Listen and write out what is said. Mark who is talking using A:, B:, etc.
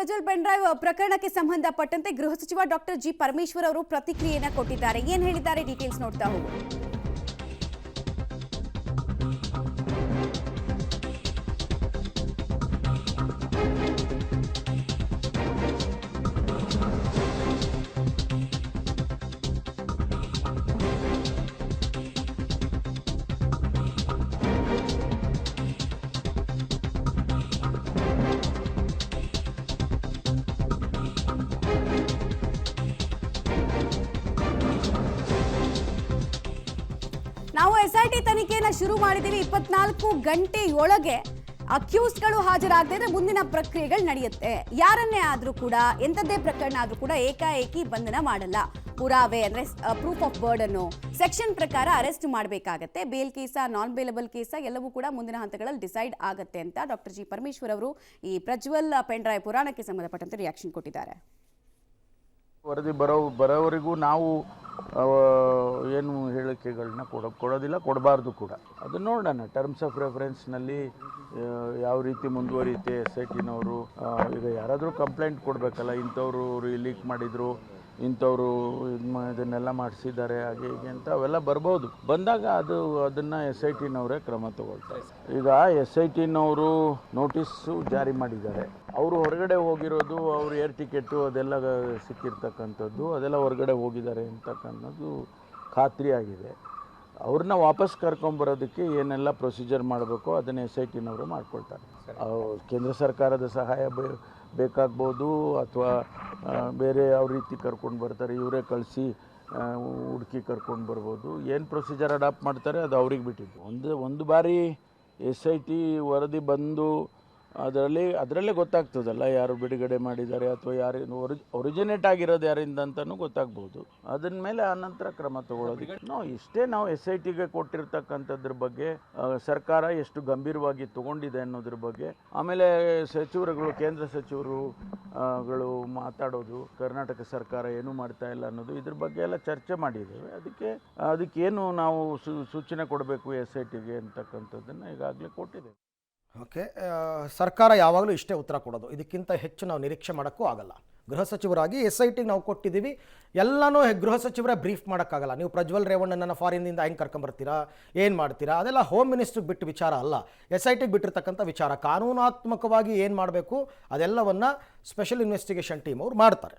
A: Prajwal pen drive ಪ್ರಕರಣಕ್ಕೆ ಸಂಬಂಧಪಟ್ಟಂತೆ ಗೃಹ ಸಚಿವ ಡಾಕ್ಟರ್ ಜಿ ಪರಮೇಶ್ವರ್ ಅವರು ಪ್ರತಿಕ್ರಿಯೆಯನ್ನು ಕೊಟ್ಟಿದ್ದಾರೆ. ಏನು ಹೇಳಿದ್ದಾರೆ ಡೀಟೇಲ್ಸ್ ನೋಡ್ತಾ ಹೋಗೋಣ. ನಾವು ಎಸ್ಐಟಿ ತನಿಖೆಯನ್ನು ಶುರು ಮಾಡಿದ್ದೀವಿ. 24 ಗಂಟೆಯೊಳಗೆ ಅಕ್ಯೂಸ್ಡ್ಗಳು ಹಾಜರಾಗದಿದ್ರೆ ಮುಂದಿನ ಪ್ರಕ್ರಿಯೆಗಳು ನಡೆಯುತ್ತೆ. ಯಾರನ್ನೇ ಆದರೂ ಕೂಡ, ಎಂಥದ್ದೇ ಪ್ರಕರಣ ಆದರೂ ಕೂಡ ಏಕಾಏಕಿ ಬಂಧನ ಮಾಡಲ್ಲ. ಪುರಾವೆ ಅಂದರೆ ಪ್ರೂಫ್ ಆಫ್ ಬರ್ಡನ್ನು ಸೆಕ್ಷನ್ ಪ್ರಕಾರ ಅರೆಸ್ಟ್ ಮಾಡಬೇಕಾಗತ್ತೆ. ಬೇಲ್ ಕೇಸ, ನಾನ್ ಬೇಲಬಲ್ ಕೇಸ ಎಲ್ಲವೂ ಕೂಡ ಮುಂದಿನ ಹಂತಗಳಲ್ಲಿ ಡಿಸೈಡ್ ಆಗುತ್ತೆ ಅಂತ ಡಾಕ್ಟರ್ ಜಿ ಪರಮೇಶ್ವರ್ ಅವರು ಈ ಪ್ರಜ್ವಲ್ ಪೆನ್ ಡ್ರೈವ್ ಪುರಾಣಕ್ಕೆ ಸಂಬಂಧಪಟ್ಟಂತೆ ರಿಯಾಕ್ಷನ್ ಕೊಟ್ಟಿದ್ದಾರೆ.
B: ವರದಿ ಬರೋವರೆಗೂ ನಾವು ಏನು ಹೇಳಿಕೆಗಳನ್ನ ಕೊಡೋದಿಲ್ಲ, ಕೊಡಬಾರ್ದು ಕೂಡ. ಅದನ್ನ ನೋಡೋಣ. ಟರ್ಮ್ಸ್ ಆಫ್ ರೆಫರೆನ್ಸ್ನಲ್ಲಿ ಯಾವ ರೀತಿ ಮುಂದುವರಿಯುತ್ತೆ. SITನವರು ಈಗ ಯಾರಾದರೂ ಕಂಪ್ಲೇಂಟ್ ಕೊಡಬೇಕಲ್ಲ, ಇಂಥವ್ರು ಲೀಕ್ ಮಾಡಿದರು, ಇಂಥವ್ರು ಇದನ್ನೆಲ್ಲ ಮಾಡಿಸಿದ್ದಾರೆ, ಹಾಗೆ ಹೀಗೆ ಅಂತ ಅವೆಲ್ಲ ಬರ್ಬೋದು. ಬಂದಾಗ ಅದನ್ನು SITನವರೇ ಕ್ರಮ ತಗೊಳ್ತಾರೆ. ಈಗ SITನವರು ನೋಟಿಸ್ಸು ಜಾರಿ ಮಾಡಿದ್ದಾರೆ. ಅವರು ಹೊರಗಡೆ ಹೋಗಿರೋದು, ಅವ್ರ ಏರ್ ಟಿಕೆಟು ಅದೆಲ್ಲ ಸಿಕ್ಕಿರ್ತಕ್ಕಂಥದ್ದು, ಅದೆಲ್ಲ ಹೊರಗಡೆ ಹೋಗಿದ್ದಾರೆ ಅಂತಕ್ಕಂಥದ್ದು ಖಾತ್ರಿ ಆಗಿದೆ. ಅವ್ರನ್ನ ವಾಪಸ್ ಕರ್ಕೊಂಬರೋದಕ್ಕೆ ಏನೆಲ್ಲ ಪ್ರೊಸೀಜರ್ ಮಾಡಬೇಕೋ ಅದನ್ನು SITನವರು ಮಾಡ್ಕೊಳ್ತಾರೆ. ಕೇಂದ್ರ ಸರ್ಕಾರದ ಸಹಾಯ ಬೇಕಾಗ್ಬೋದು, ಅಥವಾ ಬೇರೆ ಯಾವ ರೀತಿ ಕರ್ಕೊಂಡು ಬರ್ತಾರೆ, ಇವರೇ ಕಳಿಸಿ ಹುಡುಕಿ ಕರ್ಕೊಂಡು ಬರ್ಬೋದು. ಏನು ಪ್ರೊಸೀಜರ್ ಅಡಾಪ್ಟ್ ಮಾಡ್ತಾರೆ ಅದು ಅವ್ರಿಗೆ ಬಿಟ್ಟಿದ್ದು. ಒಂದು ಬಾರಿ SIT ವರದಿ ಬಂದು ಅದರಲ್ಲೇ ಗೊತ್ತಾಗ್ತದಲ್ಲ ಯಾರು ಬಿಡುಗಡೆ ಮಾಡಿದ್ದಾರೆ, ಅಥವಾ ಯಾರು ಒರಿಜಿನೇಟ್ ಆಗಿರೋದು ಯಾರಿಂದ ಅಂತಲೂ ಗೊತ್ತಾಗ್ಬೋದು. ಅದನ್ನ ಮೇಲೆ ಆನಂತರ ಕ್ರಮ ತಗೊಳ್ಳೋದಕ್ಕೆ ಇಷ್ಟೇ ನಾವು SITಗೆ ಕೊಟ್ಟಿರ್ತಕ್ಕಂಥದ್ರ ಬಗ್ಗೆ ಸರ್ಕಾರ ಎಷ್ಟು ಗಂಭೀರವಾಗಿ ತಗೊಂಡಿದೆ ಅನ್ನೋದ್ರ ಬಗ್ಗೆ. ಆಮೇಲೆ ಸಚಿವರುಗಳು, ಕೇಂದ್ರ ಸಚಿವರುಗಳು ಮಾತಾಡೋದು, ಕರ್ನಾಟಕ ಸರ್ಕಾರ ಏನೂ ಮಾಡ್ತಾ ಇಲ್ಲ ಅನ್ನೋದು, ಇದ್ರ ಬಗ್ಗೆ ಎಲ್ಲ ಚರ್ಚೆ ಮಾಡಿದ್ದೇವೆ. ಅದಕ್ಕೇನು ನಾವು ಸೂಚನೆ ಕೊಡಬೇಕು SITಗೆ ಅಂತಕ್ಕಂಥದ್ದನ್ನು ಈಗಾಗಲೇ ಕೊಟ್ಟಿದ್ದೇವೆ.
C: ಓಕೆ, ಸರ್ಕಾರ ಯಾವಾಗಲೂ ಇಷ್ಟೇ ಉತ್ತರ ಕೊಡೋದು, ಇದಕ್ಕಿಂತ ಹೆಚ್ಚು ನಾವು ನಿರೀಕ್ಷೆ ಮಾಡೋಕ್ಕೂ ಆಗಲ್ಲ. ಗೃಹ ಸಚಿವರಾಗಿ SITಗೆ ನಾವು ಕೊಟ್ಟಿದ್ದೀವಿ, ಎಲ್ಲನೂ ಗೃಹ ಸಚಿವರೇ ಬ್ರೀಫ್ ಮಾಡೋಕ್ಕಾಗಲ್ಲ. ನೀವು ಪ್ರಜ್ವಲ್ ರೇವಣ್ಣನ ಫಾರಿನ್ನಿಂದ ಹೆಂಗೆ ಕರ್ಕೊಂಬರ್ತೀರಾ, ಏನು ಮಾಡ್ತೀರಾ, ಅದೆಲ್ಲ ಹೋಮ್ ಮಿನಿಸ್ಟ್ರಿಗೆ ಬಿಟ್ಟು ವಿಚಾರ ಅಲ್ಲ, SITಗೆ ಬಿಟ್ಟಿರ್ತಕ್ಕಂಥ ವಿಚಾರ. ಕಾನೂನಾತ್ಮಕವಾಗಿ ಏನು ಮಾಡಬೇಕು ಅದೆಲ್ಲವನ್ನು ಸ್ಪೆಷಲ್ ಇನ್ವೆಸ್ಟಿಗೇಷನ್ ಟೀಮ್ ಅವ್ರು ಮಾಡ್ತಾರೆ.